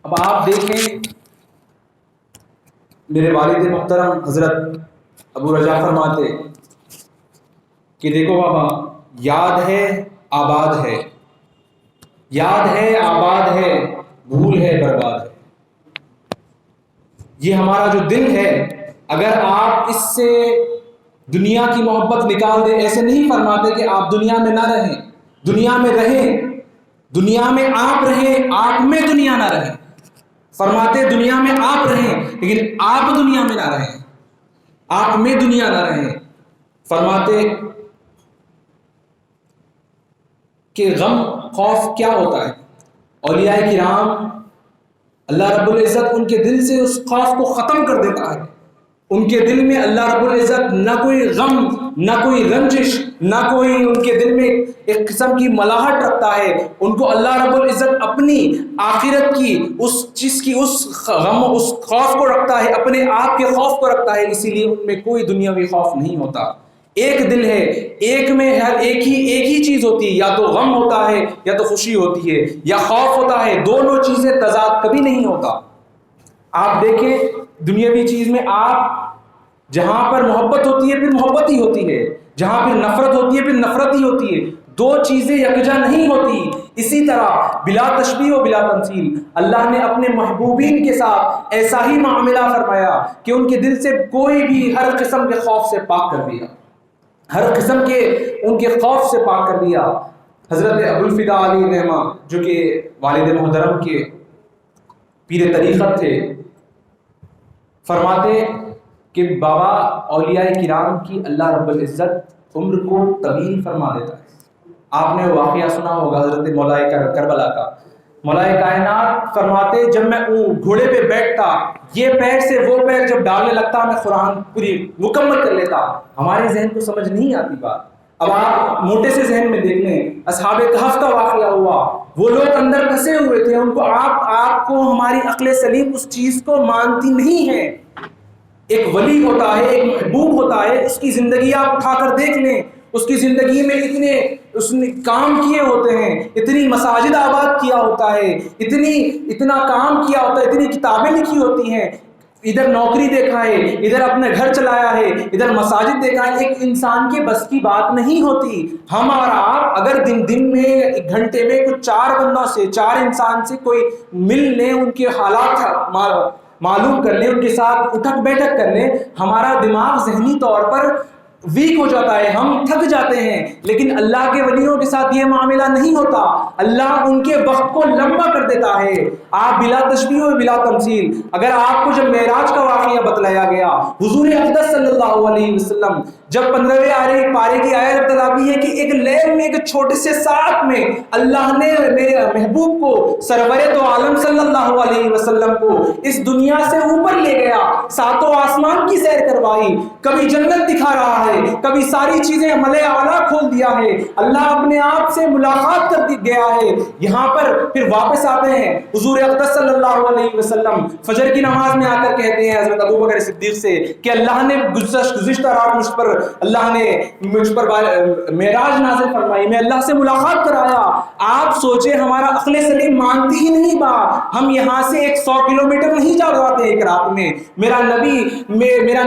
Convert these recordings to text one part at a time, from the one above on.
اب آپ دیکھیں میرے والد محترم حضرت ابو رجا فرماتے کہ دیکھو بابا، یاد ہے آباد ہے، یاد ہے آباد ہے، بھول ہے برباد ہے۔ یہ ہمارا جو دل ہے، اگر آپ اس سے دنیا کی محبت نکال دیں، ایسے نہیں فرماتے کہ آپ دنیا میں نہ رہیں، دنیا میں رہیں، دنیا میں آپ رہیں، آپ میں دنیا نہ رہیں۔ فرماتے دنیا میں آپ رہیں لیکن آپ دنیا میں نہ رہیں، آپ میں دنیا نہ رہیں۔ فرماتے کہ غم خوف کیا ہوتا ہے؟ اولیاء کرام اللہ رب العزت ان کے دل سے اس خوف کو ختم کر دیتا ہے۔ ان کے دل میں اللہ رب العزت نہ کوئی غم، نہ کوئی رنجش، نہ کوئی ان کے دل میں ایک قسم کی ملاحت رکھتا ہے۔ ان کو اللہ رب العزت اپنی آخرت کی اس چیز کی اس غم اس خوف کو رکھتا ہے، اپنے آپ کے خوف کو رکھتا ہے، اسی لیے ان میں کوئی دنیاوی خوف نہیں ہوتا۔ ایک دل ہے، ایک میں ہر ایک ہی چیز ہوتی ہے، یا تو غم ہوتا ہے یا تو خوشی ہوتی ہے یا خوف ہوتا ہے، دونوں چیزیں تضاد کبھی نہیں ہوتا۔ آپ دیکھیں دنیاوی چیز میں آپ جہاں پر محبت ہوتی ہے پھر محبت ہی ہوتی ہے، جہاں پھر نفرت ہوتی ہے پھر نفرت ہی ہوتی ہے، دو چیزیں یکجا نہیں ہوتی۔ اسی طرح بلا تشبیہ و بلا تمثیل اللہ نے اپنے محبوبین کے ساتھ ایسا ہی معاملہ فرمایا کہ ان کے دل سے کوئی بھی ہر قسم کے خوف سے پاک کر دیا، ہر قسم کے ان کے خوف سے پاک کر دیا۔ حضرت ابوالفدا علی رحمہ جو کہ والد محترم کے پیر طریقت تھے، فرماتے کہ بابا اولیاء کرام کی اللہ رب العزت عمر کو طویل فرما دیتا ہے۔ آپ نے واقعہ سنا ہوگا حضرت مولا کربلا کا۔ مولا کائنات فرماتے جب میں گھوڑے پہ بیٹھتا، یہ پیر سے وہ پیر جب ڈالنے لگتا، میں قرآن پوری مکمل کر لیتا۔ ہمارے ذہن کو سمجھ نہیں آتی بات۔ اب آپ موٹے سے ذہن میں دیکھ لیں، اصحاب کہف کا واقعہ ہوا، وہ لوگ اندر پھنسے ہوئے تھے، ان کو آپ کو ہماری عقل سلیم اس چیز کو مانتی نہیں ہے۔ ایک ولی ہوتا ہے، ایک محبوب ہوتا ہے، اس کی زندگی آپ اٹھا کر دیکھ لیں، اس کی زندگی میں اس نے کام کیے ہوتے ہیں، اتنی مساجد آباد کیا ہوتا ہے، اتنا کام کیا ہوتا ہے، اتنی کتابیں لکھی ہوتی ہیں، ادھر نوکری دیکھا ہے، ادھر اپنے گھر چلایا ہے، ادھر مساجد دیکھا ہے۔ ایک انسان کے بس کی بات نہیں ہوتی۔ ہم اور آپ اگر دن میں ایک گھنٹے میں کچھ 4 بندوں سے، 4 انسان سے کوئی مل لیں، ان کے حالات معلوم کر لیں، ان کے ساتھ اٹھک بیٹھک کر لیں، ہمارا دماغ ذہنی طور پر ویک ہو جاتا ہے، ہم تھک جاتے ہیں۔ لیکن اللہ کے ولیوں کے ساتھ یہ معاملہ نہیں ہوتا، اللہ ان کے وقت کو لمبا کر دیتا ہے۔ آپ بلا تشبیہ و بلا تمثیل، اگر آپ کو جب معراج کا واقعہ بتلایا گیا، حضور اقدس صلی اللہ علیہ وسلم جب 15ویں پارے کی آیت تلاوی ہے کہ ایک لیل میں، ایک چھوٹے سے ساتھ میں اللہ نے میرے محبوب کو، سرور دو عالم صلی اللہ علیہ وسلم کو اس دنیا سے اوپر لے گیا، 7 آسمان کی سیر کروائی، کبھی جنت دکھا رہا ہے، کبھی ساری چیزیں ملے اعلیٰ کھول دیا ہے، اللہ اپنے آپ سے ملاقات کر گیا ہے۔ یہاں پر پھر واپس آتے ہیں حضور اقدس صلی اللہ علیہ وسلم فجر کی نماز میں آ کر کہتے ہیں حضرت ابوبکر صدیق سے کہ اللہ نے گزشتہ رات اللہ نے مجھ پر معراج نازل فرمائی، میں اللہ سے ملاقات کرایا۔ آپ سوچیں ہمارا عقل سلیم مانتی ہی نہیں بات، ہم یہاں سے 100 کلومیٹر نہیں جا پاتے ایک رات میں۔ میرا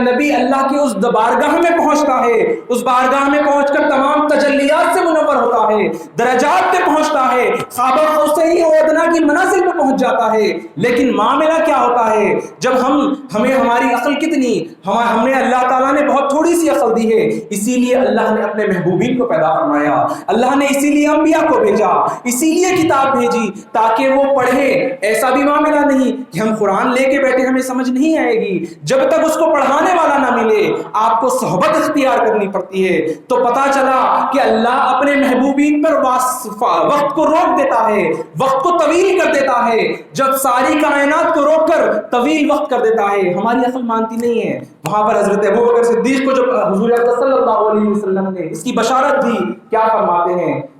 نبی اللہ کے اس بارگاہ میں پہنچتا ہے، اس بارگاہ میں پہنچ کر تمام تجلیات سے منور ہوتا ہے، درجات پہ پہنچتا ہے، قاب قوسین و ادنیٰ کی منازل پہ پہنچ جاتا ہے۔ لیکن معاملہ کیا ہوتا ہے جب ہمیں ہماری عقل کتنی، ہم نے اللہ تعالیٰ نے بہت تھوڑی سی عقل دی ہے، اسی لیے اللہ نے اپنے محبوبین کو پیدا فرمایا، اللہ نے اسی لیے انبیاء کو بھیجا، اسی لیے کتاب بھیجی تاکہ وہ پڑھیں۔ ایسا بھی معاملہ نہیں کہ ہم قرآن لے کے بیٹھے ہمیں سمجھ نہیں آئے گی، جب تک اس کو پڑھانے والا نہ ملے آپ کو صحبت اختیار کرنی پڑتی ہے۔ تو پتا چلا کہ اللہ اپنے محبوبین پر وقت کو روک دیتا ہے، وقت کو طویل کر دیتا ہے، جب ساری کائنات کو روک کر طویل وقت کر دیتا ہے، ہماری عقل مانتی نہیں ہے۔ وہاں پر حضرت ابوبکر صدیق کو جب حضور صلی اللہ علیہ وسلم نے اس کی بشارت دی، کیا فرماتے ہیں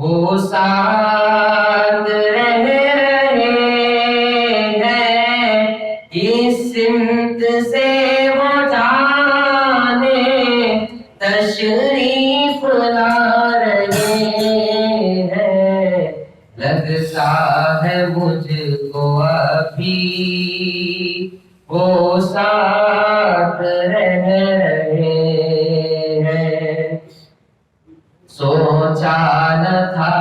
وہ ساتھ رہ رہے ہیں، کس سمت سے وہ جانے تشریف لا رہے ہیں، لگتا ہے مجھ کو ابھی وہ ساتھ رہ رہے ہیں۔ سوچا نہ تھا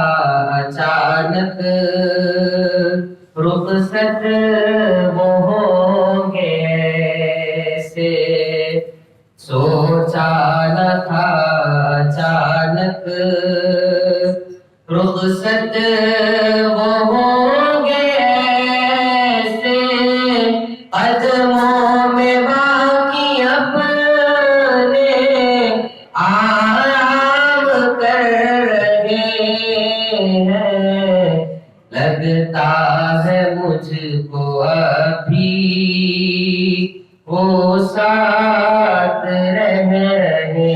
اچانک رخصت وہ ہوں گے ایسے، سوچا نہ تھا اچانک رخصت وہ ہوں گے ایسے، قدموں میں باقی اپنے آرام کر رہے ہیں، لگتا ہے مجھ کو ابھی وہ ساتھ رہ رہے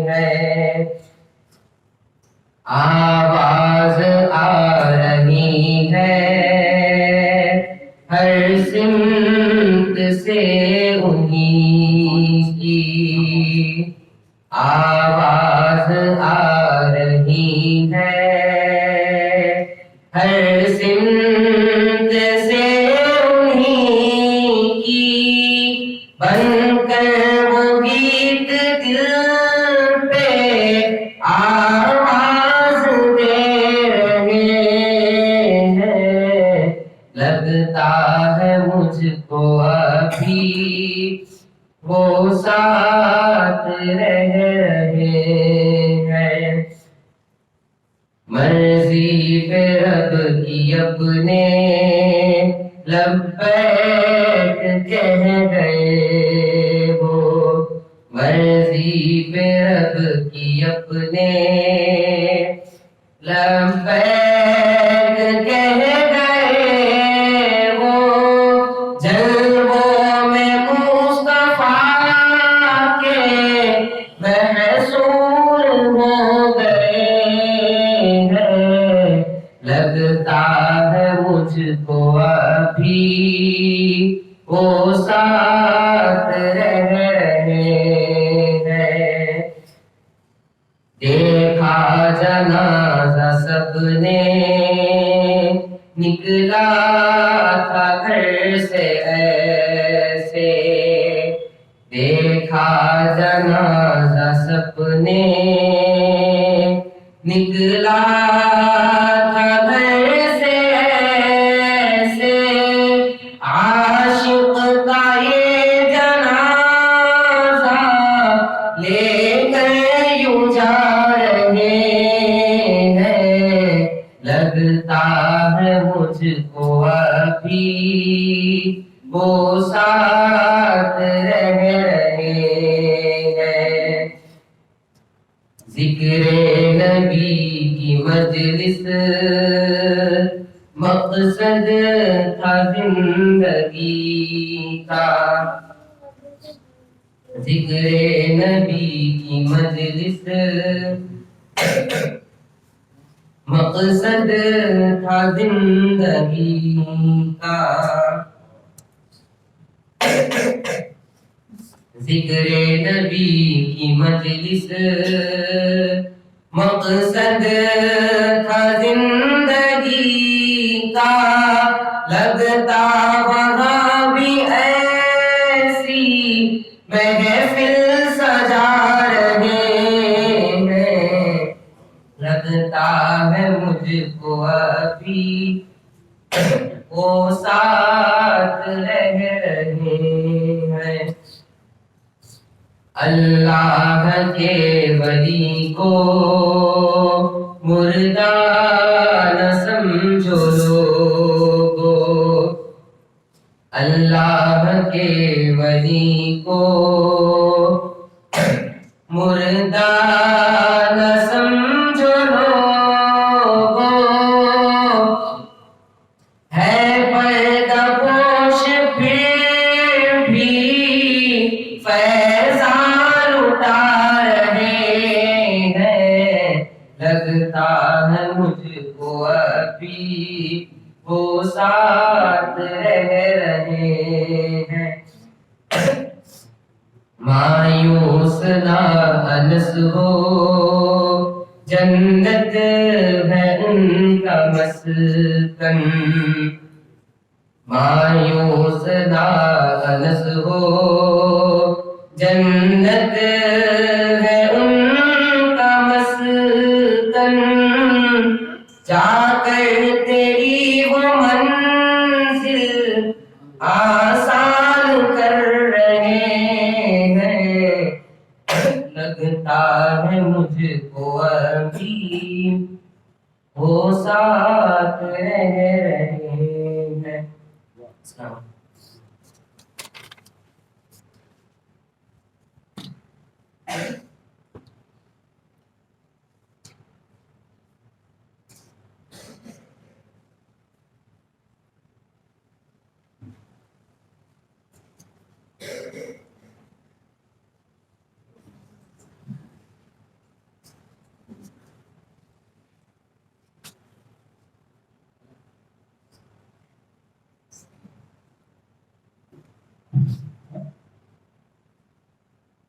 ہیں۔ آواز آ رہی ہے ہر سمت سے انہیں کی، آواز آ رہی ہے ہر سمت سے انہیں کی، بن کر وہ گیت دل پہ آواز دے رہے ہیں، لگتا ہے مجھ کو ابھی وہ ساتھ رہ رہے ہیں۔ مرضی پہ رب کی اپنے لبیک کہہ گئے وہ، مرضی پہ رب کی اپنے لبیک کہہ گئے وہ، جلووں میں مصطفیٰ کے محصور ہو گئے ہیں، لگتا ہے مجھ کو ابھی وہ ساتھ رہ رہے ہیں۔ دیکھا جنازہ سب نے نکلا تھا گھر سے ایسے، دیکھا جنازہ سب نے نکلا تھا گھر سے ایسے، عاشق کا یہ جنازہ لے کر یوں جا رہے ہیں، لگتا ہے مجھ کو ابھی وہ ساتھ رہ رہے ہیں۔ ذکر نبی کی مجلس مقصد تھا زندگی کا، ذکر نبی کی مجلس مقصد تھا زندگی کا، ذکر نبی کی مجلس مقصد تھا زندگی کا، لگتا وہاں بھی ایسی محفل سجا رہے ہیں، لگتا ہے مجھ کو ابھی وہ ساتھ رہ رہے ہیں۔ اللہ کے ولی کو مردہ نہ سمجھو لوگو، اللہ کے ولی کو مردہ نہ سمجھو لوگو، ہے پردہ پوش پھر بھی فیضان اٹھا رہے ہیں، لگتا ہیں مایوس نہ انس ہو جنت ہے ان کا مسکن مایوس نہ انس ہو جنت ہے ان کا مسکن جا کر تیری وہ منزل آسان کر رہے ہیں لگتا ہے مجھ کو ابھی وہ ساتھ رہ رہے ہیں. السلام.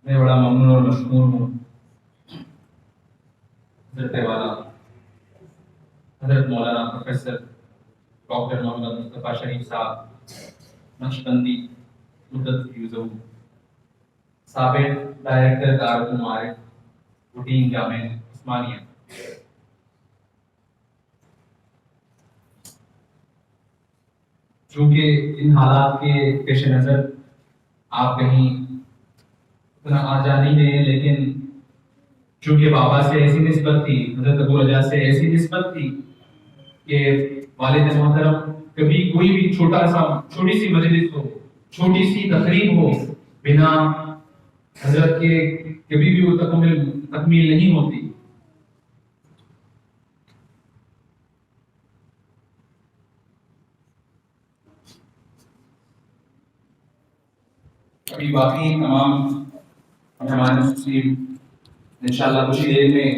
میں بڑا ممنون اور مشکور ہوں حضرت والا حضرت مولانا پروفیسر ڈاکٹر محمد مصطفیٰ شریف صاحب نقشبندی مدت یوزو سابق ڈائریکٹر دارالمعارف روٹین جامع عثمانیہ. چونکہ ان حالات کے پیش نظر آپ کہیں اتنا آ جا نہیں رہے ہیں، لیکن چونکہ بابا سے ایسی نسبت تھی، حضرت ابو رجا سے ایسی نسبت تھی کہ والد محترم کبھی کوئی بھی چھوٹی سی مجلس ہو، چھوٹی سی تقریب ہو، بنا حضرت کے کبھی بھی وہ تکمیل نہیں ہوتی. ابھی باقی تمام مہمان انشاءاللہ کچھ ہی دیر میں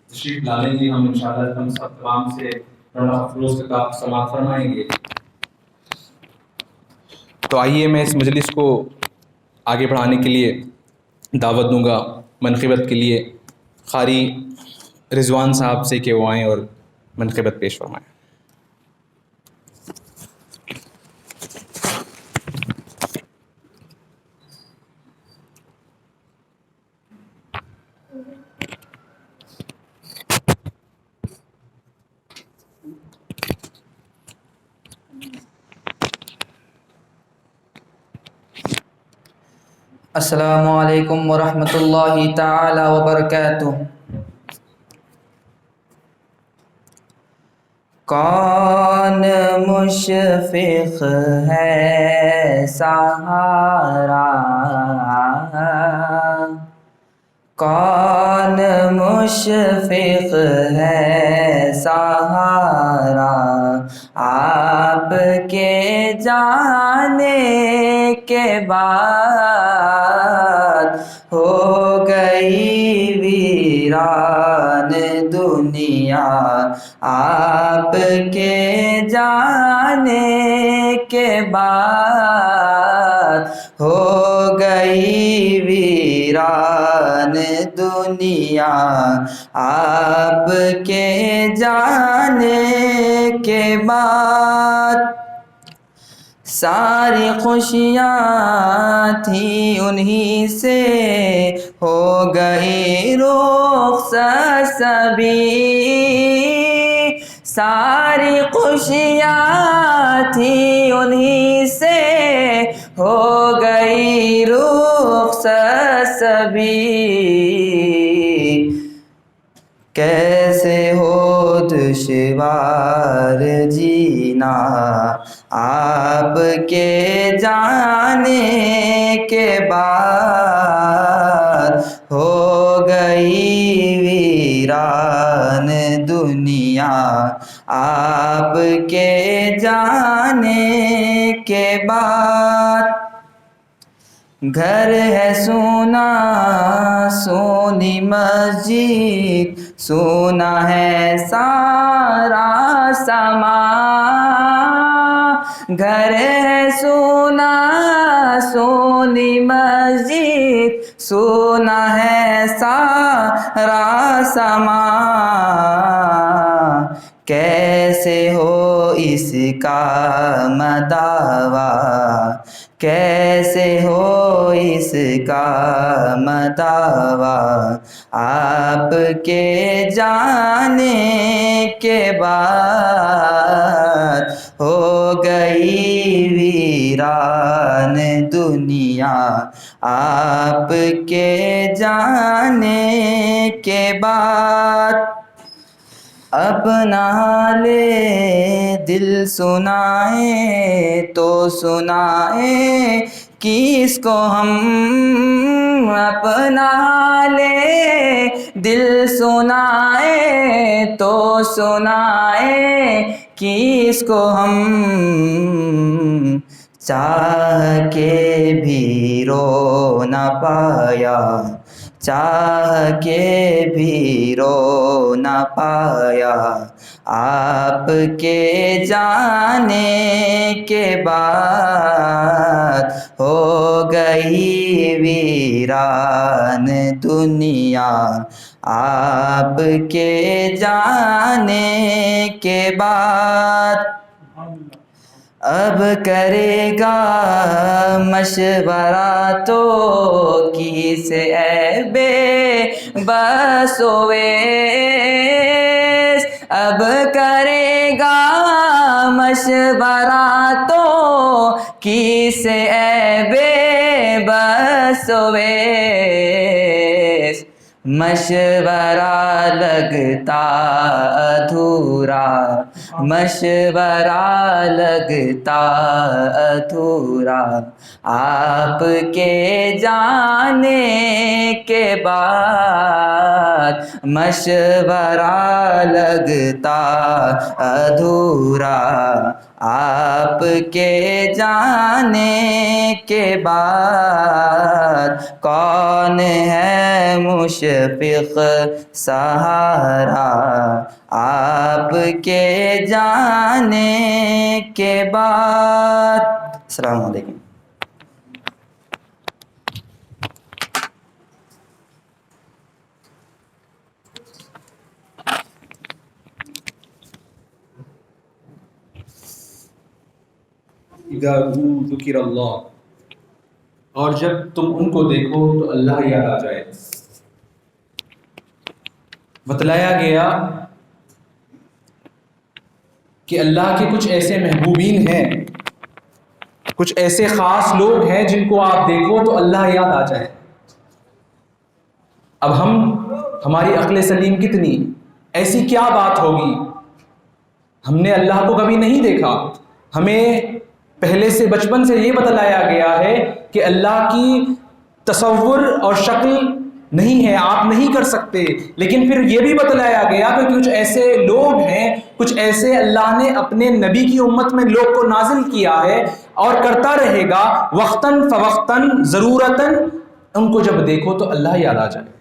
تشریف لا لیں گے. ہم انشاءاللہ ہم سب تمام سے مولانا افروز کا سماعت فرمائیں گے. تو آئیے میں اس مجلس کو آگے بڑھانے کے لیے دعوت دوں گا منقبت کے لیے قاری رضوان صاحب سے کہ وہ آئیں اور منقبت پیش فرمائیں. السلام علیکم ورحمۃ اللہ تعالی وبرکاتہ. کون مشفق ہے سہارا، کون مشفق ہے سہارا، آپ کے جانے کے بعد ہو گئی ویران دنیا، آپ کے جانے کے بعد ہو گئی ویران دنیا، آپ کے جانے کے بعد ساری خوشیاں تھیں انہی سے ہو گئی رخصت سبھی، ساری خوشیاں تھیں انہی سے ہو گئی رخصت سبھی. کیسے ہو دشوار جینا آپ کے جانے کے بعد، ہو گئی ویران دنیا آپ کے جانے کے بعد. گھر ہے سونا سونی مسجد، سونا ہے سارا سما، گھر ہے سونا سونی مسجد سونا ہے سارا سما کیسے ہو اس کا مداوا کیسے ہو اس کا مداوا آپ کے جانے کے بعد ہو گئی ویران دنیا آپ کے جانے کے بعد اپنا حالِ دل سنائیں تو سنائیں کس کو ہم اپنا حالِ دل سنائیں تو سنائیں کس کو ہم چاہ کے بھی رو نہ پایا چاہ کے بھی رو نہ پایا آپ کے جانے کے بعد ہو گئی ویران دنیا آپ کے جانے کے بعد اب کرے گا مشورہ تو کس اے بے بس اویس اب کرے گا مشورہ تو کس اے بے بس اویس مشورہ لگتا ادھورا مشورہ لگتا ادھورا آپ کے جانے کے بعد مشورہ لگتا ادھورا آپ کے جانے کے بعد کون ہے مشفق سہارا آپ کے جانے کے بعد السلام علیکم اذا ذکر اللہ اور جب تم ان کو دیکھو تو اللہ یاد آ جائے بتلایا گیا کہ اللہ کے کچھ ایسے محبوبین ہیں کچھ ایسے خاص لوگ ہیں جن کو آپ دیکھو تو اللہ یاد آ جائے اب ہماری عقل سلیم کتنی ایسی کیا بات ہوگی ہم نے اللہ کو کبھی نہیں دیکھا ہمیں پہلے سے بچپن سے یہ بتلایا گیا ہے کہ اللہ کی تصور اور شکل نہیں ہے آپ نہیں کر سکتے لیکن پھر یہ بھی بتلایا گیا کہ کچھ ایسے لوگ ہیں کچھ ایسے اللہ نے اپنے نبی کی امت میں لوگ کو نازل کیا ہے اور کرتا رہے گا وقتاً فوقتاً ضرورتاً ان کو جب دیکھو تو اللہ یاد آ جائے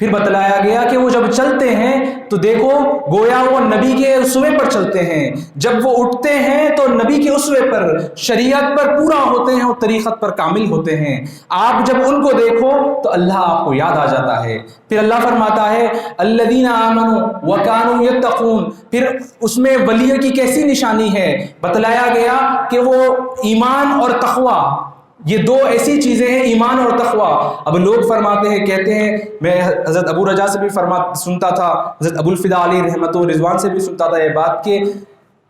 پھر بتلایا گیا کہ وہ جب چلتے ہیں تو دیکھو گویا وہ نبی کے اسوے پر چلتے ہیں جب وہ اٹھتے ہیں تو نبی کے اسوے پر شریعت پر پورا ہوتے ہیں اور طریقت پر کامل ہوتے ہیں آپ جب ان کو دیکھو تو اللہ آپ کو یاد آ جاتا ہے پھر اللہ فرماتا ہے الذین آمنوا وکانوا یتقون پھر اس میں ولی کی کیسی نشانی ہے بتلایا گیا کہ وہ ایمان اور تقوی یہ دو ایسی چیزیں ہیں ایمان اور تقوی اب لوگ فرماتے ہیں کہتے ہیں میں حضرت ابو رجا سے بھی سنتا تھا حضرت ابو الفدا علیہ رحمت و رضوان سے بھی سنتا تھا یہ بات کہ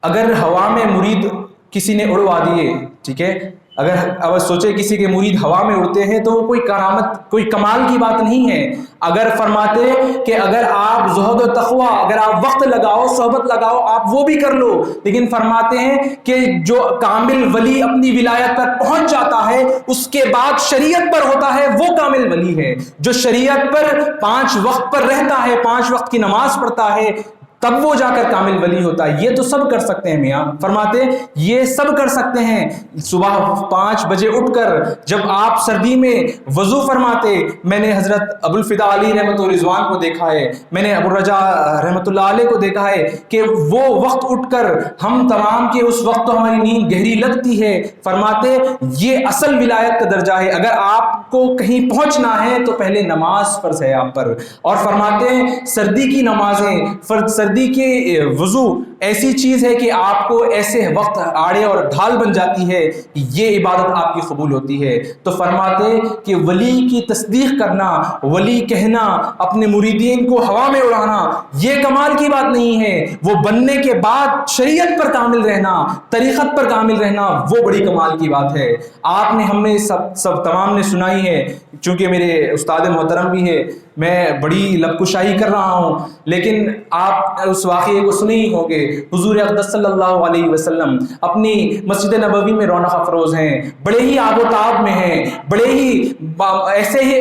اگر ہوا میں مرید کسی نے اڑوا دیے ٹھیک ہے اگر سوچے کسی کے مرید ہوا میں اڑتے ہیں تو وہ کوئی کرامت کوئی کمال کی بات نہیں ہے اگر فرماتے کہ اگر آپ زہد و تقوی اگر آپ وقت لگاؤ صحبت لگاؤ آپ وہ بھی کر لو لیکن فرماتے ہیں کہ جو کامل ولی اپنی ولایت پر پہنچ جاتا ہے اس کے بعد شریعت پر ہوتا ہے وہ کامل ولی ہے جو شریعت پر 5 وقت پر رہتا ہے 5 وقت کی نماز پڑھتا ہے تب وہ جا کر کامل ولی ہوتا ہے۔ یہ تو سب کر سکتے ہیں میاں، فرماتے یہ سب کر سکتے ہیں۔ صبح 5 بجے اٹھ کر جب آپ سردی میں وضو فرماتے، میں نے حضرت ابوالفدا علی رحمۃ اللہ رضوان کو دیکھا ہے، میں نے ابو الرجا رحمۃ اللہ علیہ کو دیکھا ہے کہ وہ وقت اٹھ کر ہم تمام کے اس وقت تو ہماری نیند گہری لگتی ہے، فرماتے یہ اصل ولایت کا درجہ ہے۔ اگر آپ کو کہیں پہنچنا ہے تو پہلے نماز فرض ہے آپ پر، اور فرماتے ہیں سردی کی نمازیں، سردی کے وضو ایسی چیز ہے کہ آپ کو ایسے وقت آڑے اور ڈھال بن جاتی ہے کہ یہ عبادت آپ کی قبول ہوتی ہے۔ تو فرماتے کہ ولی کی تصدیق کرنا، ولی کہنا، اپنے مریدین کو ہوا میں اڑانا، یہ کمال کی بات نہیں ہے۔ وہ بننے کے بعد شریعت پر کامل رہنا، طریقت پر کامل رہنا، وہ بڑی کمال کی بات ہے۔ آپ نے ہم نے سب تمام نے سنائی ہے، چونکہ میرے استاد محترم بھی ہے، میں بڑی لب کشائی کر رہا ہوں، لیکن آپ اس واقعے کو سنے ہی ہوں گے۔ حضور اقدس صلی اللہ علیہ وسلم اپنی مسجد نبوی میں رونق افروز ہیں، بڑے ہی آب و تاب میں ہیں، بڑے ہی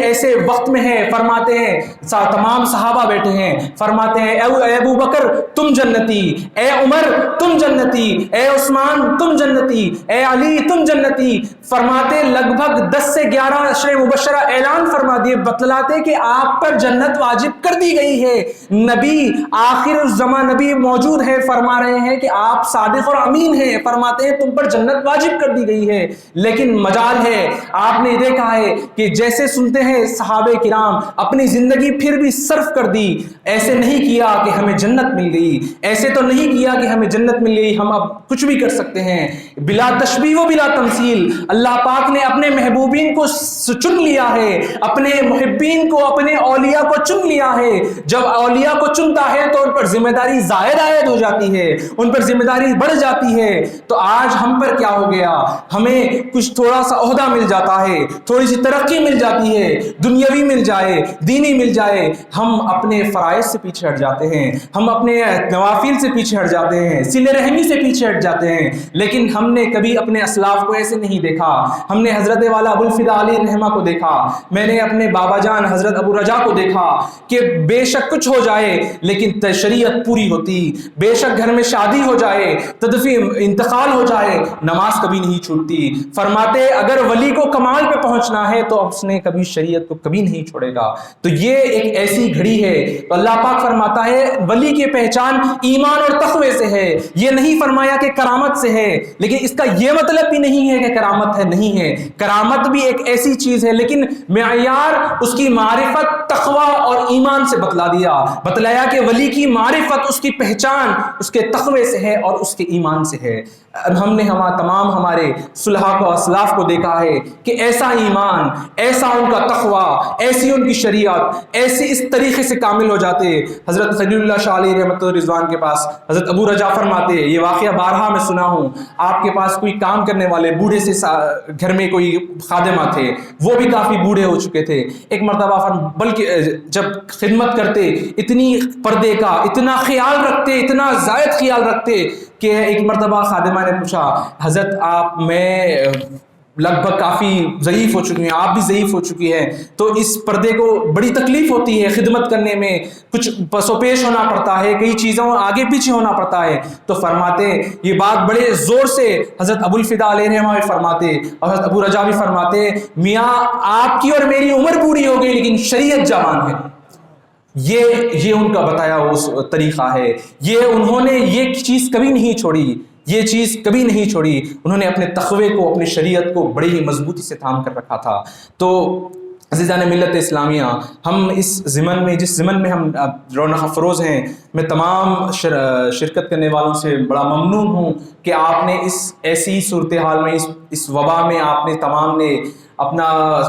ایسے وقت میں ہیں، فرماتے ہیں تمام صحابہ بیٹھے ہیں، فرماتے ہیں اے ابو بکر تم جنتی، اے عمر تم جنتی، اے عثمان تم جنتی، اے علی تم جنتی، فرماتے لگ بھگ 10 سے 11 عشر مبشرہ اعلان فرما دیے، بتلاتے کہ آپ پر جنت واجب کر دی گئی ہے۔ نبی آخر الزمان نبی موجود ہے، فرما رہے ہیں کہ آپ صادق اور امین ہیں، فرماتے ہیں تم پر جنت واجب کر دی گئی ہے۔ لیکن مجال ہے، آپ نے دیکھا ہے کہ جیسے سنتے ہیں صحابہ کرام اپنی زندگی پھر بھی صرف کر دی، ایسے نہیں کیا کہ ہمیں جنت مل گئی، ایسے تو نہیں کیا کہ ہمیں جنت مل گئی، ہم اب کچھ بھی کر سکتے ہیں، بلا تشبیہ و بلا تمثیل۔ اللہ پاک نے اپنے محبوبین کو چن لیا ہے، اپنے محبین کو، اپنے اولیاء کو چن لیا ہے۔ جب اولیاء کو چنتا ہے تو ان پر ذمہ داری زائد عائد ہو جاتی ہے، ان پر ذمہ داری بڑھ جاتی ہے۔ تو آج ہم پر کیا ہو گیا، ہمیں کچھ تھوڑا سا عہدہ مل جاتا ہے، تھوڑی سی ترقی مل جاتی ہے، دنیاوی مل جائے، دینی مل جائے، ہم اپنے فرائض سے پیچھے ہٹ جاتے ہیں، ہم اپنے نوافل سے پیچھے ہٹ جاتے ہیں، صلہ رحمی سے پیچھے ہٹ جاتے ہیں۔ لیکن ہم نے کبھی اپنے اسلاف کو ایسے نہیں دیکھا۔ ہم نے حضرت والا ابوالفدا علی رحمہ کو دیکھا، میں نے اپنے بابا جان حضرت ابو رجا کو دیکھا کہ بے شک کچھ ہو جائے لیکن شریعت پوری ہوتی، بے شک گھر میں شادی ہو جائے، تدفین انتقال ہو جائے، نماز کبھی نہیں چھوٹتی۔ فرماتے اگر ولی کو کمال پہ پہنچنا ہے تو اس نے کبھی شریعت کو کبھی نہیں چھوڑے گا۔ تو یہ ایک ایسی گھڑی ہے، تو اللہ پاک فرماتا ہے ولی کی پہچان ایمان اور تقوی سے ہے۔ یہ نہیں فرمایا کہ کرامت سے ہے، لیکن اس کا یہ مطلب بھی نہیں ہے کہ کرامت ہے، نہیں ہے، کرامت بھی ایک ایسی چیز ہے، لیکن معیار اس کی معرفت تقوی اور ایمان سے بتلایا کہ ولی کی معرفت، اس کی پہچان اس کے تقوی سے ہے اور اس کے ایمان سے ہے۔ ہم نے تمام ہمارے صلحاء کو، اسلاف کو دیکھا ہے کہ ایسا ایمان، ایسا ان کا تقوی، ایسی ان کی شریعت، ایسے اس طریقے سے کامل ہو جاتے۔ حضرت خلیل اللہ شاہ علیہ رحمۃ اللہ رضوان کے پاس حضرت ابو رجا فرماتے، یہ واقعہ بارہا میں سنا ہوں، آپ کے پاس کوئی کام کرنے والے بوڑھے سے گھر میں کوئی خادمہ تھے، وہ بھی کافی بوڑھے ہو چکے تھے۔ ایک مرتبہ بلکہ جب خدمت کرتے اتنی پردے کا اتنا خیال رکھتے، اتنا زائد خیال رکھتے کہ ایک مرتبہ خادمہ نے پوچھا حضرت میں لگ بھگ کافی ضعیف ہو چکی ہیں، آپ بھی ضعیف ہو چکی ہیں، تو اس پردے کو بڑی تکلیف ہوتی ہے خدمت کرنے میں، کچھ پس و پیش ہونا پڑتا ہے، کئی چیزوں آگے پیچھے ہونا پڑتا ہے۔ تو فرماتے یہ بات بڑے زور سے حضرت ابوالفدا علیہ رحمہ بھی فرماتے اور حضرت ابو رجا بھی فرماتے، میاں آپ کی اور میری عمر بوڑھی ہو گئی لیکن شریعت جوان ہے۔ یہ ان کا بتایا اس طریقہ ہے، یہ انہوں نے یہ چیز کبھی نہیں چھوڑی، یہ چیز کبھی نہیں چھوڑی، انہوں نے اپنے تقوی کو، اپنی شریعت کو بڑی ہی مضبوطی سے تھام کر رکھا تھا۔ تو عزیزان ملت اسلامیہ، ہم اس ضمن میں، جس ضمن میں ہم رونق افروز ہیں، میں تمام شرکت کرنے والوں سے بڑا ممنون ہوں کہ آپ نے اس ایسی صورتحال میں، اس وبا میں آپ نے تمام نے اپنا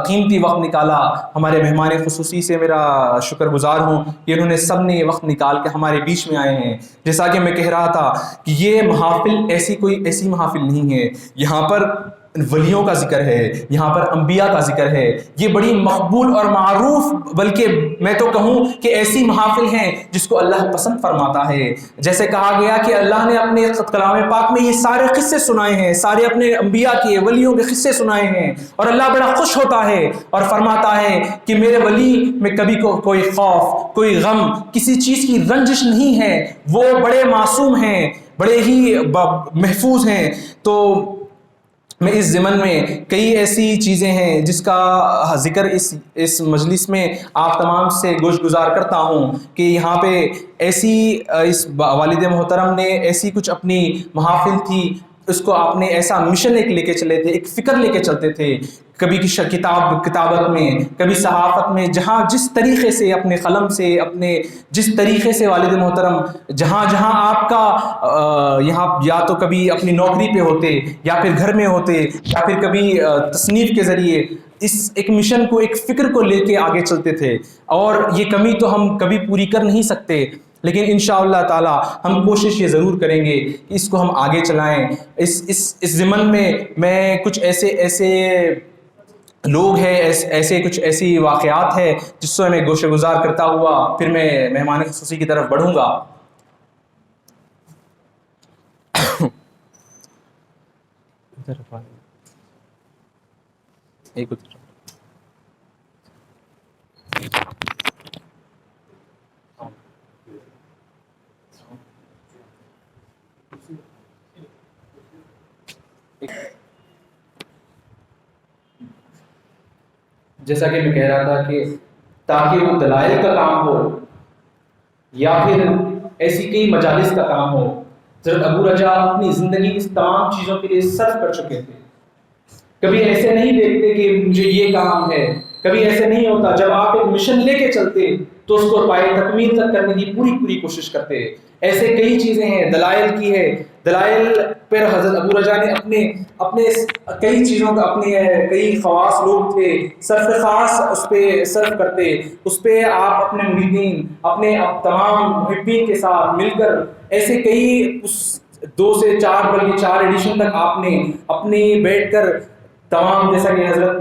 قیمتی وقت نکالا۔ ہمارے مہمان خصوصی سے میرا شکر گزار ہوں کہ انہوں نے سب نے یہ وقت نکال کے ہمارے بیچ میں آئے ہیں۔ جیسا کہ میں کہہ رہا تھا کہ یہ محافل ایسی محافل نہیں ہے، یہاں پر ولیوں کا ذکر ہے، یہاں پر انبیاء کا ذکر ہے. یہ بڑی مقبول اور معروف، بلکہ میں تو کہوں کہ ایسی محافل ہیں جس کو اللہ پسند فرماتا ہے. جیسے کہا گیا کہ اللہ نے اپنے کلام پاک میں یہ سارے قصے سنائے ہیں، سارے اپنے انبیاء کے، ولیوں کے قصے سنائے ہیں، اور اللہ بڑا خوش ہوتا ہے اور فرماتا ہے کہ میرے ولی میں کبھی کوئی خوف، کوئی غم، کسی چیز کی رنجش نہیں ہے، وہ بڑے معصوم ہیں، بڑے ہی محفوظ ہیں. تو میں اس ضمن میں کئی ایسی چیزیں ہیں جس کا ذکر اس مجلس میں آپ تمام سے گوش گزار کرتا ہوں کہ یہاں پہ ایسی اس والد محترم نے ایسی کچھ اپنی محافل تھی، اس کو آپ نے ایسا مشن ایک لے کے چلے تھے، ایک فکر لے کے چلتے تھے، کبھی کتابت میں، کبھی صحافت میں، جہاں جس طریقے سے اپنے قلم سے، اپنے جس طریقے سے والد محترم جہاں جہاں آپ کا یہاں یا تو کبھی اپنی نوکری پہ ہوتے، یا پھر گھر میں ہوتے، یا پھر کبھی تصنیف کے ذریعے اس ایک مشن کو، ایک فکر کو لے کے آگے چلتے تھے. اور یہ کمی تو ہم کبھی پوری کر نہیں سکتے، لیکن انشاءاللہ تعالی ہم کوشش یہ ضرور کریں گے کہ اس کو ہم آگے چلائیں. اس ضمن میں کچھ ایسے لوگ ہیں، ایسے کچھ ایسی واقعات ہیں جس سے میں گوشہ گزار کرتا ہوا پھر میں مہمان خصوصی کی طرف بڑھوں گا. جیسا کہ میں کہہ رہا تھا کہ تاکہ وہ دلائل کا کام ہو یا پھر ایسی کئی مجالس کا کام ہو، حضرت ابو رجا اپنی زندگی اس تمام چیزوں کے لیے صرف کر چکے تھے. کبھی ایسے نہیں دیکھتے کہ مجھے یہ کام ہے، کبھی ایسے نہیں ہوتا. جب آپ ایک مشن لے کے چلتے تو اس کو پائے تکمیل تک کرنے کی پوری کوشش کرتے. ایسے کئی چیزیں ہیں، دلائل کی ہے، دلائل پر حضرت ابو رجا نے اپنے کئی چیزوں کا، اپنے کئی خواص لوگ تھے، صرف خاص اس پہ صرف کرتے. اس پہ آپ اپنے مریدین، اپنے تمام محبین کے ساتھ مل کر ایسے کئی 2 سے 4 بلکہ 4 ایڈیشن تک آپ نے اپنی بیٹھ کر تمام، جیسا کہ حضرت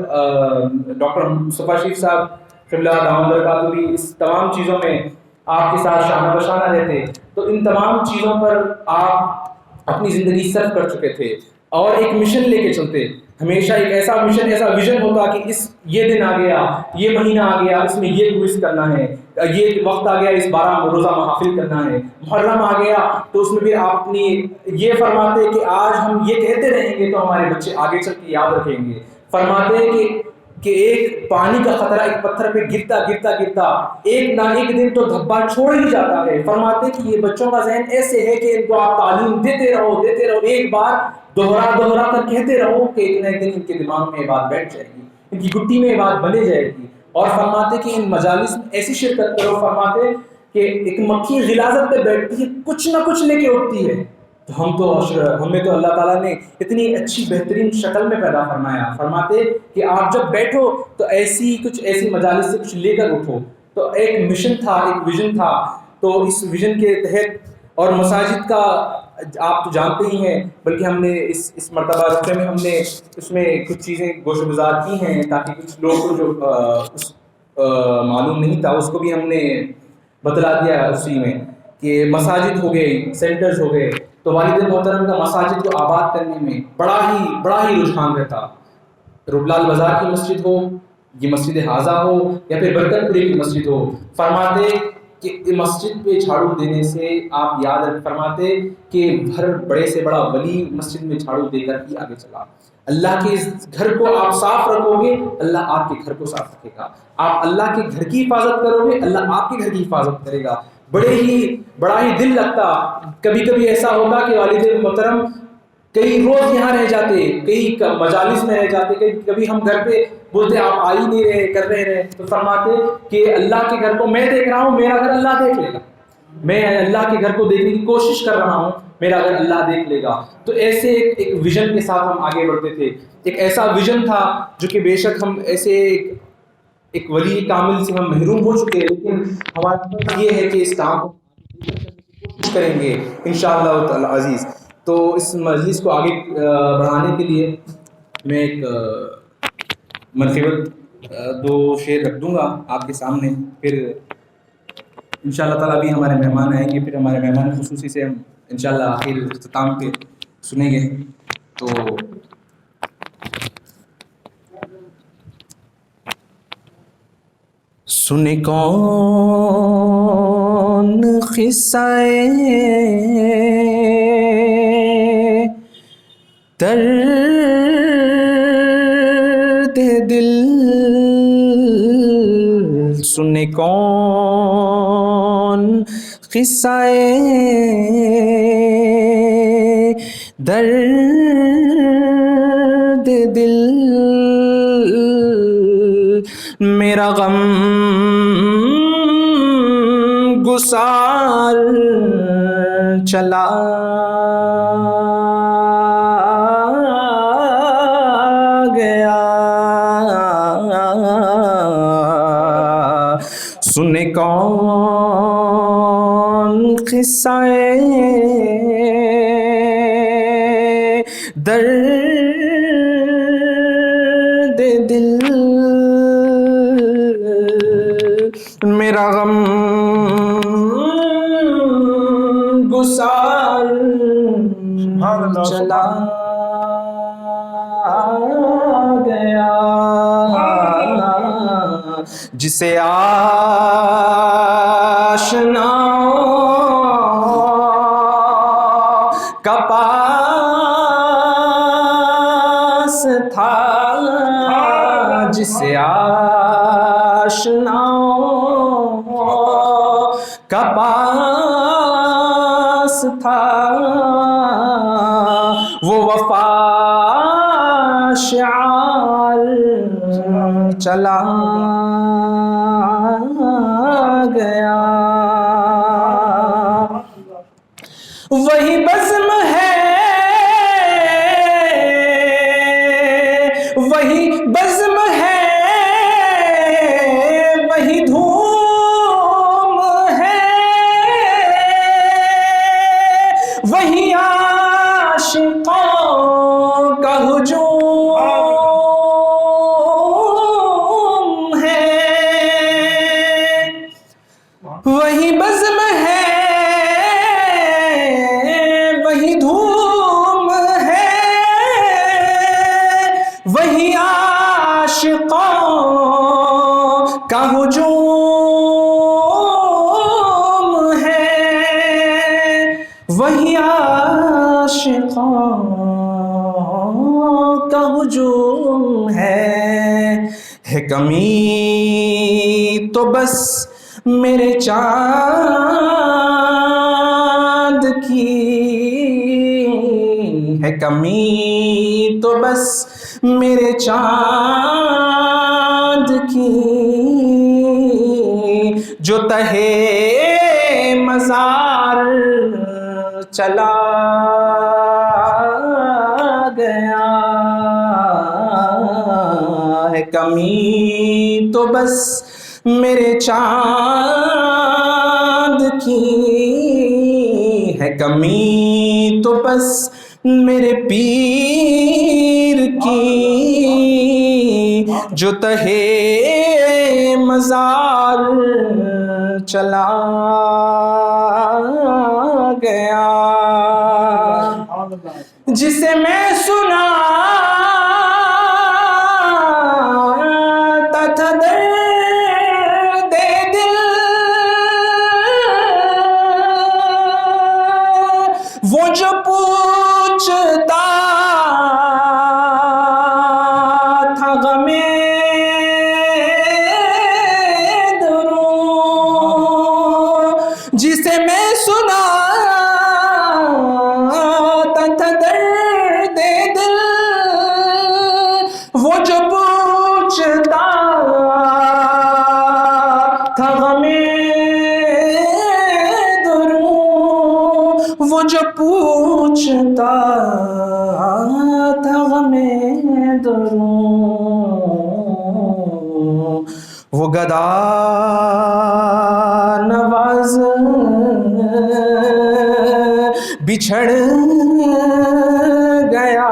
ڈاکٹر مصطفیٰ شریف صاحب قبلہ دامت برکاتہ بھی اس تمام چیزوں میں آپ کے ساتھ شانہ بشانہ رہتے. تو ان تمام چیزوں پر آپ اپنی زندگی صرف کر چکے تھے اور ایک مشن لے کے چلتے. ہمیشہ ایک ایسا مشن، ایسا ویژن ہوتا کہ یہ دن آ گیا، یہ مہینہ آ گیا، اس میں یہ کوئز کرنا ہے، یہ وقت آ گیا، اس 12 روزہ محافل کرنا ہے. محرم آ گیا تو اس میں بھی آپ اپنی یہ فرماتے کہ آج ہم یہ کہتے رہیں گے تو ہمارے بچے آگے چل کے یاد رکھیں گے. فرماتے کہ ایک پانی کا قطرہ ایک پتھر پہ گرتا ایک نہ ایک دن تو دھبا چھوڑ ہی جاتا ہے. فرماتے کہ یہ بچوں کا ذہن ایسے ہے کہ ان کو آپ تعلیم دیتے رہو، ایک بار دوہرا کر کہتے رہو کہ ایک نہ ایک دن ان کے دماغ میں یہ بات بیٹھ جائے گی، ان کی گٹی میں یہ بات بنے جائے گی. اور فرماتے کہ ان مجالس میں ایسی شرکت کرو، فرماتے کہ ایک مکھی غلاظت پہ بیٹھتی ہے، کچھ نہ کچھ لے کے اٹھتی ہے. تو ہمیں تو اللہ تعالیٰ نے اتنی اچھی بہترین شکل میں پیدا فرمایا. فرماتے کہ آپ جب بیٹھو تو ایسی مجالس سے کچھ لے کر اٹھو. تو ایک مشن تھا، ایک ویژن تھا. تو اس ویژن کے تحت اور مساجد کا آپ تو جانتے ہی ہیں، بلکہ ہم نے اس مرتبہ رفتے میں ہم نے اس میں کچھ چیزیں گوشہ گزار کی ہیں تاکہ کچھ لوگوں کو جو معلوم نہیں تھا اس کو بھی ہم نے بتلا دیا اسی میں کہ مساجد ہو گئے، سینٹرز ہو گئے. تو والد محترم کا مساجد کو آباد کرنے میں بڑا ہی رجحان رہتا. روبلال بازار کی مسجد ہو، یہ مسجد حاضہ ہو، یا پھر برکت پوری کی مسجد ہو، فرماتے کہ مسجد پہ جھاڑو دینے سے آپ یاد فرماتے کہ ہر بڑے سے بڑا ولی مسجد میں جھاڑو دے کر ہی آگے چلا. اللہ کے گھر کو آپ صاف رکھو گے، اللہ آپ کے گھر کو صاف رکھے گا. آپ اللہ کے گھر کی حفاظت کرو گے، اللہ آپ کے گھر کی حفاظت کرے گا. بڑا ہی دل لگتا. کبھی ایسا ہوتا کہ والد محترم کئی روز یہاں رہ جاتے، کئی مجالس میں رہ جاتے، کبھی ہم گھر پہ بولتے آپ آ ہی نہیں رہے، کر رہے. تو فرماتے کہ اللہ کے گھر کو میں دیکھ رہا ہوں، میرا گھر اللہ دیکھ لے گا. میں اللہ کے گھر کو دیکھنے کی کوشش کر رہا ہوں، میرا گھر اللہ دیکھ لے گا. تو ایسے ایک ویژن کے ساتھ ہم آگے بڑھتے تھے. ایک ایسا ویژن تھا جو کہ بے شک ہم ایسے ایک ولی کامل سے ہم محروم ہو چکے ہیں، لیکن ہمارا یہ ہے کہ اس کام کو کریں گے انشاءاللہ تعالی عزیز. تو اس مجلس کو آگے بڑھانے کے لیے میں ایک منقبت دو شعر رکھ دوں گا آپ کے سامنے، پھر انشاءاللہ تعالیٰ بھی ہمارے مہمان آئیں گے، پھر ہمارے مہمان خصوصی سے ہم انشاءاللہ آخر اختتام پہ سنیں گے. تو سنے کون قصہ درد دل، سنے کون قصہ درد دل، میرا غم گسار چلا گیا. سنے کون قصہ درد دل، میرا غم گسار چلا گیا. جسے آشناؤں کا پاس تھا، جسے آشناؤں کا پاس تھا، وہ وفا شعار چلا گیا. وہی بزم ہے، وہی بزم ہے، وہی دھوم ہے، وہی عاشقوں کا ہجوم ہے. وہی بزم ہے، وہی دھوم ہے، وہی عاشقوں کا ہجوم ہے، وہی عاشقوں کا ہجوم ہے. کمی تو بس میرے چاند کی ہے، کمی تو بس میرے چاند کی، جو تہے مزار چلا گیا ہے. کمی تو بس میرے چاند کی ہے، کمی تو بس میرے پیر کی، جو تہے مزار چلا گیا. جسے میں سناتا تھا درد دل، وہ جو پوچھتا تھا غمِ درون، جسے میں سناتا تھا درد دل، وہ جو پوچھتا تھا غمِ درون، وہ جو پوچھتا تھا غمِ درون، وہ گدا نواز بچھڑ گیا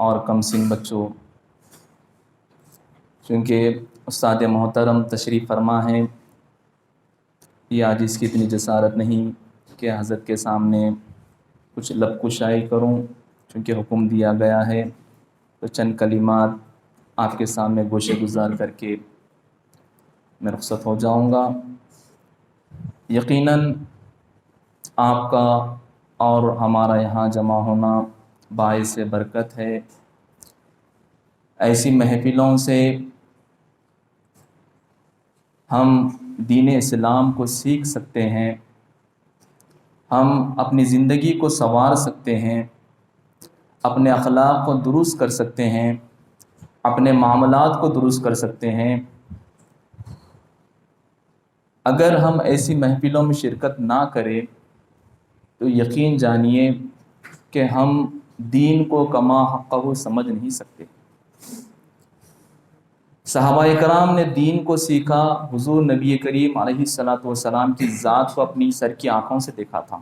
اور کم سن بچوں، چونکہ استاد محترم تشریف فرما ہے، یہ آج اس کی اتنی جسارت نہیں کہ حضرت کے سامنے کچھ لب کشائی کروں، چونکہ حکم دیا گیا ہے، تو چند کلمات آپ کے سامنے گوشے گزار کر کے میں رخصت ہو جاؤں گا۔ یقیناً آپ کا اور ہمارا یہاں جمع ہونا باعث برکت ہے۔ ایسی محفلوں سے ہم دین اسلام کو سیکھ سکتے ہیں، ہم اپنی زندگی کو سنوار سکتے ہیں، اپنے اخلاق کو درست کر سکتے ہیں، اپنے معاملات کو درست کر سکتے ہیں۔ اگر ہم ایسی محفلوں میں شرکت نہ کریں تو یقین جانیے کہ ہم دین کو کما حقہ سمجھ نہیں سکتے۔ صحابہ کرام نے دین کو سیکھا، حضور نبی کریم علیہ السلام کی ذات کو اپنی سر کی آنکھوں سے دیکھا تھا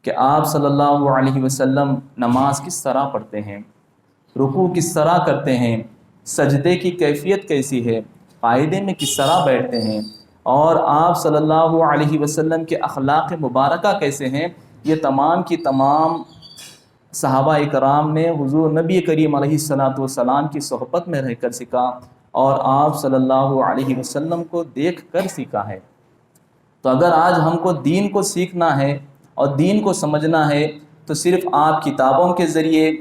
کہ آپ صلی اللہ علیہ وسلم نماز کس طرح پڑھتے ہیں، رکوع کس طرح کرتے ہیں، سجدے کی کیفیت کیسی ہے، قاعدے میں کس طرح بیٹھتے ہیں، اور آپ صلی اللہ علیہ وسلم کے اخلاق مبارکہ کیسے ہیں۔ یہ تمام کی تمام صحابہ کرام نے حضور نبی کریم علیہ السلام کی صحبت میں رہ کر سیکھا اور آپ صلی اللہ علیہ وسلم کو دیکھ کر سیکھا ہے۔ تو اگر آج ہم کو دین کو سیکھنا ہے اور دین کو سمجھنا ہے تو صرف آپ کتابوں کے ذریعے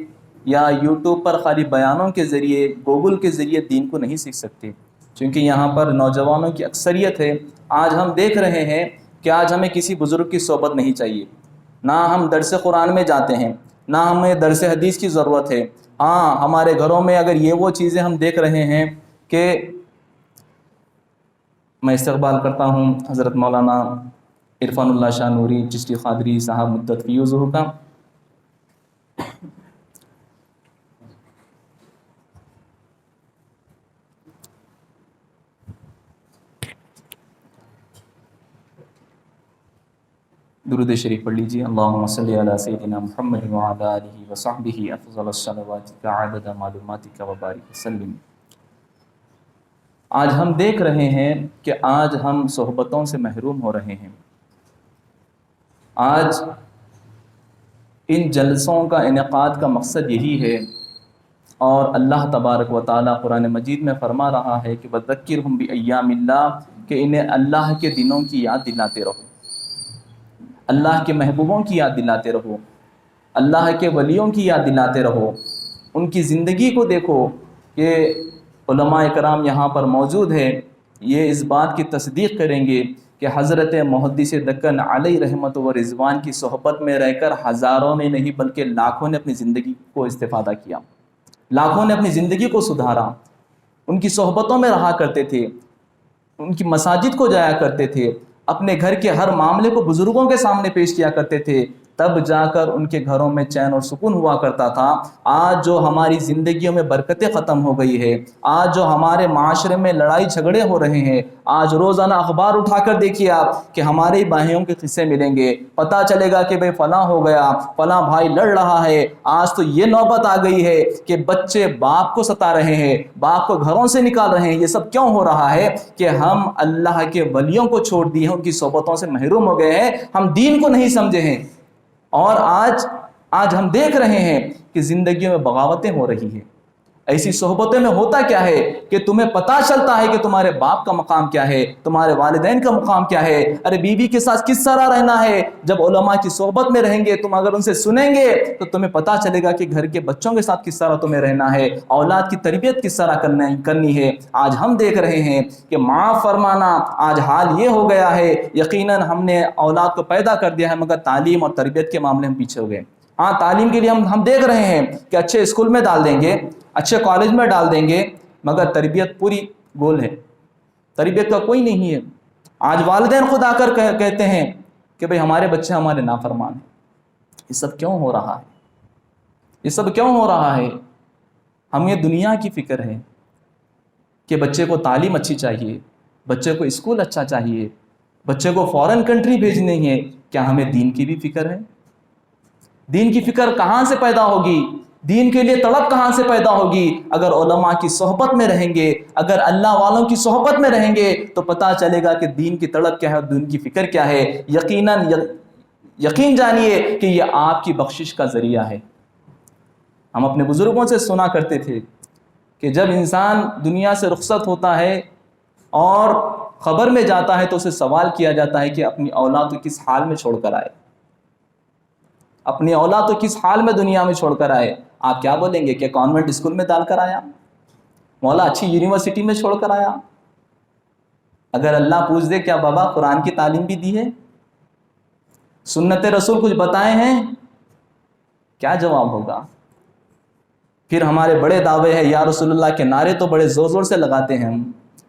یا یوٹیوب پر خالی بیانوں کے ذریعے، گوگل کے ذریعے دین کو نہیں سیکھ سکتے، چونکہ یہاں پر نوجوانوں کی اکثریت ہے۔ آج ہم دیکھ رہے ہیں کہ آج ہمیں کسی بزرگ کی صحبت نہیں چاہیے، نہ ہم درس قرآن میں جاتے ہیں، نہ ہمیں درس حدیث کی ضرورت ہے۔ ہاں، ہمارے گھروں میں اگر یہ وہ چیزیں ہم دیکھ رہے ہیں کہ میں استقبال کرتا ہوں حضرت مولانا عرفان اللہ شاہ نوری چشتی قادری صاحب مدت فی ظہور کا۔ درود شریف پڑھ لیجیے۔ اللہم صلی علی سیدنا محمد وعلی آلہ وصحبہ افضل الصلوات عدد معلوماتک وبارک وسلم۔ آج ہم دیکھ رہے ہیں کہ آج ہم صحبتوں سے محروم ہو رہے ہیں۔ آج ان جلسوں کا انعقاد کا مقصد یہی ہے، اور اللہ تبارک و تعالیٰ قرآن مجید میں فرما رہا ہے کہ وَذَكِّرْهُمْ بِأَيَّامِ اللَّهِ، کہ انہیں اللہ کے دنوں کی یاد دلاتے رہو، اللہ کے محبوبوں کی یاد دلاتے رہو، اللہ کے ولیوں کی یاد دلاتے رہو، ان کی زندگی کو دیکھو۔ کہ علماء کرام یہاں پر موجود ہیں، یہ اس بات کی تصدیق کریں گے کہ حضرت محدث دکن علیہ رحمت و رضوان کی صحبت میں رہ کر ہزاروں نے نہیں بلکہ لاکھوں نے اپنی زندگی کو استفادہ کیا، لاکھوں نے اپنی زندگی کو سدھارا۔ ان کی صحبتوں میں رہا کرتے تھے، ان کی مساجد کو جایا کرتے تھے، اپنے گھر کے ہر معاملے کو بزرگوں کے سامنے پیش کیا کرتے تھے، تب جا کر ان کے گھروں میں چین اور سکون ہوا کرتا تھا۔ آج جو ہماری زندگیوں میں برکتیں ختم ہو گئی ہے، آج جو ہمارے معاشرے میں لڑائی جھگڑے ہو رہے ہیں، آج روزانہ اخبار اٹھا کر دیکھیے آپ کہ ہمارے بھائیوں کے قصے ملیں گے، پتہ چلے گا کہ بھئی فلاں ہو گیا، فلاں بھائی لڑ رہا ہے۔ آج تو یہ نوبت آ گئی ہے کہ بچے باپ کو ستا رہے ہیں، باپ کو گھروں سے نکال رہے ہیں۔ یہ سب کیوں ہو رہا ہے؟ کہ ہم اللہ کے ولیوں کو چھوڑ دیے ہیں، ان کی صحبتوں سے محروم ہو گئے ہیں، ہم دین کو نہیں سمجھے ہیں۔ اور آج ہم دیکھ رہے ہیں کہ زندگیوں میں بغاوتیں ہو رہی ہیں۔ ایسی صحبتوں میں ہوتا کیا ہے کہ تمہیں پتہ چلتا ہے کہ تمہارے باپ کا مقام کیا ہے، تمہارے والدین کا مقام کیا ہے۔ ارے بیوی کے ساتھ کس طرح رہنا ہے، جب علماء کی صحبت میں رہیں گے، تم اگر ان سے سنیں گے تو تمہیں پتہ چلے گا کہ گھر کے بچوں کے ساتھ کس طرح تمہیں رہنا ہے، اولاد کی تربیت کس طرح کرنی ہے۔ آج ہم دیکھ رہے ہیں کہ معاف فرمانا آج حال یہ ہو گیا ہے، یقیناً ہم نے اولاد کو پیدا کر دیا ہے مگر تعلیم اور تربیت کے معاملے میں پیچھے ہو گئے۔ ہاں، تعلیم کے لیے ہم دیکھ رہے ہیں کہ اچھے اسکول میں ڈال دیں گے، اچھے کالج میں ڈال دیں گے، مگر تربیت پوری گول ہے، تربیت کا کوئی نہیں ہے۔ آج والدین خود آ کر کہتے ہیں کہ بھئی ہمارے بچے ہمارے نافرمان ہیں۔ یہ سب کیوں ہو رہا ہے؟ یہ سب کیوں ہو رہا ہے؟ ہمیں دنیا کی فکر ہے کہ بچے کو تعلیم اچھی چاہیے، بچے کو اسکول اچھا چاہیے، بچے کو فورن کنٹری بھیجنی ہے۔ کیا ہمیں دین کی بھی فکر ہے؟ دین کی فکر کہاں سے پیدا ہوگی دین کے لیے تڑپ کہاں سے پیدا ہوگی؟ اگر علماء کی صحبت میں رہیں گے، اگر اللہ والوں کی صحبت میں رہیں گے تو پتہ چلے گا کہ دین کی تڑپ کیا ہے اور دین کی فکر کیا ہے۔ یقین جانیے کہ یہ آپ کی بخشش کا ذریعہ ہے۔ ہم اپنے بزرگوں سے سنا کرتے تھے کہ جب انسان دنیا سے رخصت ہوتا ہے اور قبر میں جاتا ہے تو اسے سوال کیا جاتا ہے کہ اپنی اولاد کو کس حال میں چھوڑ کر آئے، اپنی اولاد کو کس حال میں دنیا میں چھوڑ کر آئے۔ آپ کیا بولیں گے کہ کانوینٹ اسکول میں ڈال کر آیا، مولا اچھی یونیورسٹی میں چھوڑ کر آیا؟ اگر اللہ پوچھ دے کیا بابا قرآن کی تعلیم بھی دی ہے، سنت رسول کچھ بتائے ہیں، کیا جواب ہوگا؟ پھر ہمارے بڑے دعوے ہیں یا رسول اللہ کے نعرے تو بڑے زور زور سے لگاتے ہیں ہم،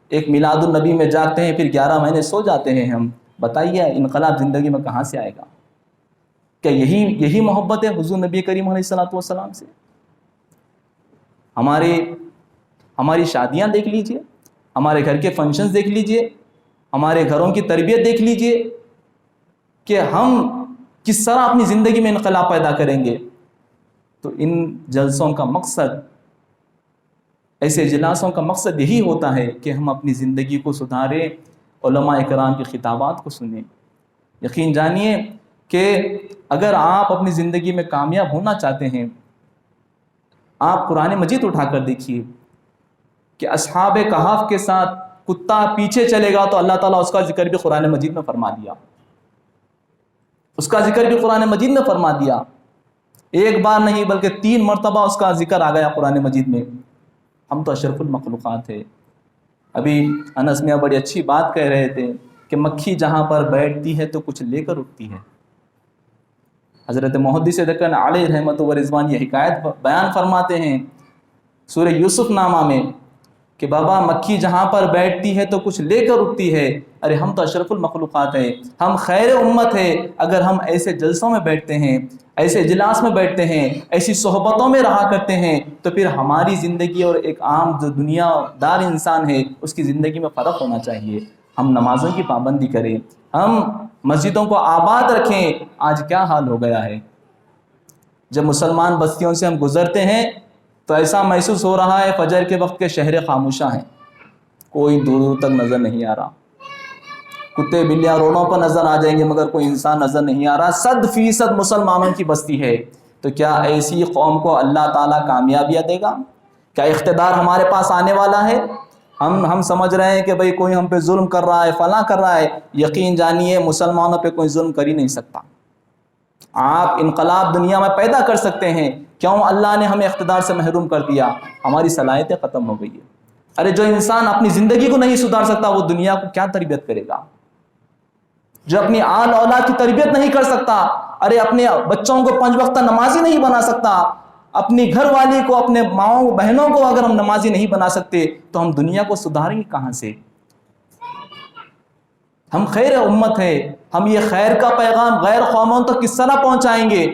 ایک میلاد النبی میں جاتے ہیں پھر 11 مہینے سو جاتے ہیں ہم۔ بتائیے انقلاب زندگی میں کہاں سے آئے گا؟ کیا یہی محبت ہے حضور نبی کریم علیہ الصلوۃ والسلام سے؟ ہماری شادیاں دیکھ لیجئے، ہمارے گھر کے فنکشنز دیکھ لیجئے، ہمارے گھروں کی تربیت دیکھ لیجئے کہ ہم کس طرح اپنی زندگی میں انقلاب پیدا کریں گے۔ تو ان جلسوں کا مقصد، ایسے اجلاسوں کا مقصد یہی ہوتا ہے کہ ہم اپنی زندگی کو سدھاریں، علماء اکرام کی خطابات کو سنیں۔ یقین جانیے کہ اگر آپ اپنی زندگی میں کامیاب ہونا چاہتے ہیں، آپ قرآن مجید اٹھا کر دیکھیے کہ اصحاب کہف کے ساتھ کتا پیچھے چلے گا تو اللہ تعالیٰ اس کا ذکر بھی قرآن مجید میں فرما دیا، اس کا ذکر بھی قرآن مجید میں فرما دیا، ایک بار نہیں بلکہ 3 مرتبہ اس کا ذکر آ گیا قرآن مجید میں۔ ہم تو اشرف المخلوقات ہیں۔ ابھی انس میاں بڑی اچھی بات کہہ رہے تھے کہ مکھی جہاں پر بیٹھتی ہے تو کچھ لے کر اٹھتی ہے۔ حضرت محدث دکن علیہ رحمت و رضوان یہ حکایت بیان فرماتے ہیں سورہ یوسف نامہ میں کہ بابا مکھی جہاں پر بیٹھتی ہے تو کچھ لے کر اٹھتی ہے۔ ارے ہم تو اشرف المخلوقات ہیں، ہم خیر امت ہے۔ اگر ہم ایسے جلسوں میں بیٹھتے ہیں، ایسے اجلاس میں بیٹھتے ہیں، ایسی صحبتوں میں رہا کرتے ہیں تو پھر ہماری زندگی اور ایک عام جو دنیا دار انسان ہے اس کی زندگی میں فرق ہونا چاہیے۔ ہم نمازوں کی پابندی کریں، ہم مسجدوں کو آباد رکھیں۔ آج کیا حال ہو گیا ہے، جب مسلمان بستیوں سے ہم گزرتے ہیں تو ایسا محسوس ہو رہا ہے فجر کے وقت کے شہر خاموشاں ہیں، کوئی دور دور تک نظر نہیں آ رہا۔ کتے بلیاں روڈوں پر نظر آ جائیں گے مگر کوئی انسان نظر نہیں آ رہا۔ 100% مسلمانوں کی بستی ہے، تو کیا ایسی قوم کو اللہ تعالیٰ کامیابیاں دے گا؟ کیا اقتدار ہمارے پاس آنے والا ہے؟ ہم سمجھ رہے ہیں کہ بھئی کوئی ہم پہ ظلم کر رہا ہے، فلاں کر رہا ہے۔ یقین جانیے مسلمانوں پہ کوئی ظلم کر ہی نہیں سکتا۔ آپ انقلاب دنیا میں پیدا کر سکتے ہیں، کیوں اللہ نے ہمیں اقتدار سے محروم کر دیا؟ ہماری صلاحیتیں ختم ہو گئی ہے۔ ارے جو انسان اپنی زندگی کو نہیں سدھار سکتا وہ دنیا کو کیا تربیت کرے گا؟ جو اپنی آل اولاد کی تربیت نہیں کر سکتا، ارے اپنے بچوں کو 5 وقتہ نمازی نہیں بنا سکتا، اپنی گھر والی کو، اپنے ماؤں بہنوں کو اگر ہم نمازی نہیں بنا سکتے تو ہم دنیا کو سدھاریں گے کہاں سے؟ ہم خیر امت ہے، ہم یہ خیر کا پیغام غیر قوموں تک کس طرح پہنچائیں گے؟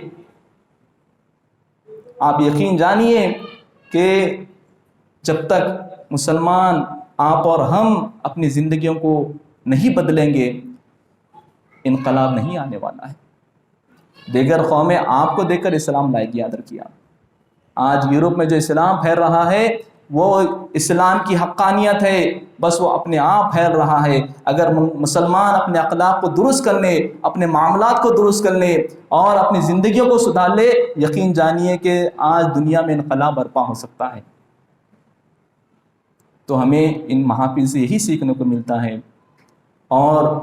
آپ یقین جانیے کہ جب تک مسلمان آپ اور ہم اپنی زندگیوں کو نہیں بدلیں گے انقلاب نہیں آنے والا ہے۔ دیگر قومیں آپ کو دیکھ کر اسلام لائے گی، یاد رکھیے۔ آج یورپ میں جو اسلام پھیل رہا ہے وہ اسلام کی حقانیت ہے، بس وہ اپنے آپ پھیل رہا ہے۔ اگر مسلمان اپنے اخلاق کو درست کر لیں، اپنے معاملات کو درست کر لیں اور اپنی زندگیوں کو سدھار لے، یقین جانیے کہ آج دنیا میں انقلاب برپا ہو سکتا ہے۔ تو ہمیں ان محافل سے یہی سیکھنے کو ملتا ہے، اور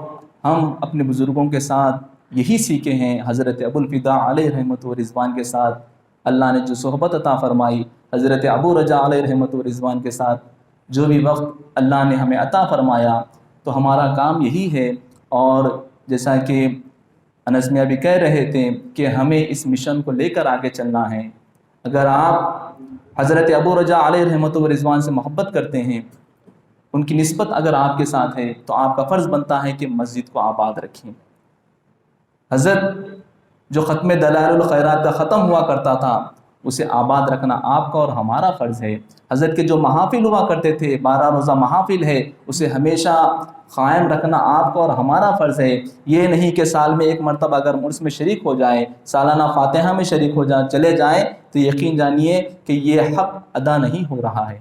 ہم اپنے بزرگوں کے ساتھ یہی سیکھے ہیں۔ حضرت ابو الفداء علیہ رحمت و رضوان کے ساتھ اللہ نے جو صحبت عطا فرمائی، حضرت ابو رجا علیہ رحمت و رضوان کے ساتھ جو بھی وقت اللہ نے ہمیں عطا فرمایا، تو ہمارا کام یہی ہے۔ اور جیسا کہ انس میاں بھی کہہ رہے تھے کہ ہمیں اس مشن کو لے کر آگے چلنا ہے۔ اگر آپ حضرت ابو رجا علیہ رحمت و رضوان سے محبت کرتے ہیں، ان کی نسبت اگر آپ کے ساتھ ہے تو آپ کا فرض بنتا ہے کہ مسجد کو آباد رکھیں۔ حضرت جو ختم دلائل الخیرات کا ختم ہوا کرتا تھا اسے آباد رکھنا آپ کا اور ہمارا فرض ہے۔ حضرت کے جو محافل ہوا کرتے تھے، 12 روزہ محافل ہے، اسے ہمیشہ قائم رکھنا آپ کا اور ہمارا فرض ہے۔ یہ نہیں کہ سال میں 1 مرتبہ اگر عرس میں شریک ہو جائیں، سالانہ فاتحہ میں شریک ہو جائیں، چلے جائیں، تو یقین جانیے کہ یہ حق ادا نہیں ہو رہا ہے۔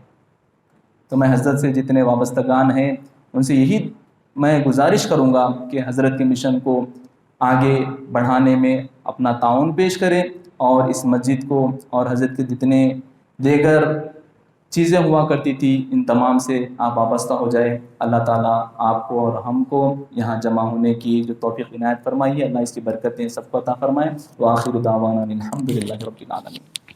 تو میں حضرت سے جتنے وابستگان ہیں ان سے یہی میں گزارش کروں گا کہ حضرت کے مشن کو آگے بڑھانے میں اپنا تعاون پیش کریں، اور اس مسجد کو اور حضرت کے جتنے دیگر چیزیں ہوا کرتی تھی ان تمام سے آپ وابستہ ہو جائے۔ اللہ تعالیٰ آپ کو اور ہم کو یہاں جمع ہونے کی جو توفیق عنایت فرمائی ہے، اللہ اس کی برکتیں سب کو عطا فرمائے۔ وآخر دعوانا الحمد للہ رب العالمین۔